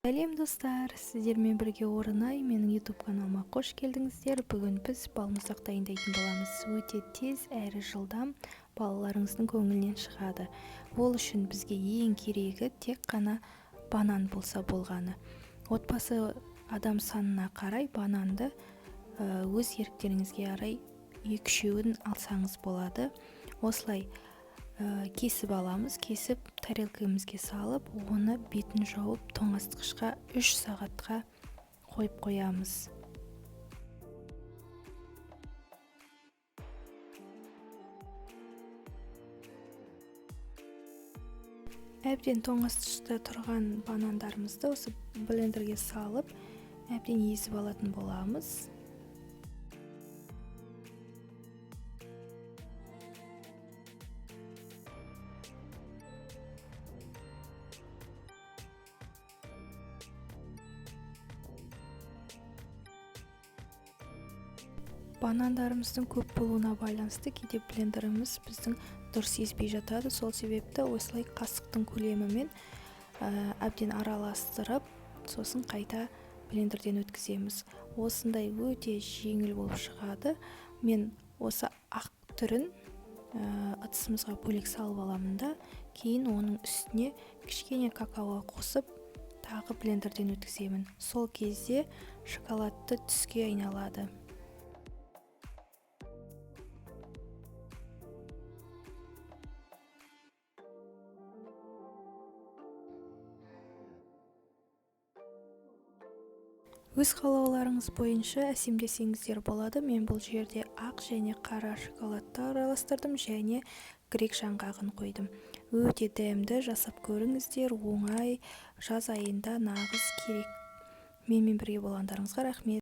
Сәлем достар, сіздермен бірге орынай менің YouTube каналыма қош келдіңіздер. Бүгін біз балмұздақ дайындайтын боламыз. Өте тез әрі жылдам балаларыңыздың көңілінен шығады. Ол үшін бізге ең керегі тек қана банан болса болғаны. Отбасы адам санына қарай бананды өз еріктеріңізге қарай 2-3 алсаңыз болады. Осылай кесіп аламыз, кесіп тарелкамызға салып, оны бетін жауып тоңазытқышқа 3 сағатқа қойып қоямыз. Әбден тоңазытқышта тұрған банандарымызды осы блендерге салып, әбден езіп алатын боламыз. Банандарымыздың көп болуына байланысты кейде блендеріміз біздің дұрыс езбей жатады. Сол себепті осылай қасықтың көлемімен әбден араластырып, сосын қайта блендерден өткіземіз. Осындай өте жеңіл болып шығады. Мен осы ақ түрін ыдысымызға бөлек салып аламын да, кейін оның үстіне кішкене какао қосып, тағы блендерден өткіземін. Сол кезде шоколадты түске айналады. Өз қалауларыңыз бойынша әсемдесеңіздер болады. Мен бұл жерде ақ және қара шоколадты араластырдым және грек жаңғағын қойдым. Өте дәмді, жасап көріңіздер, оңай, жаз айында нағыз керек. Менімен бірге болғандарыңызға рахмет.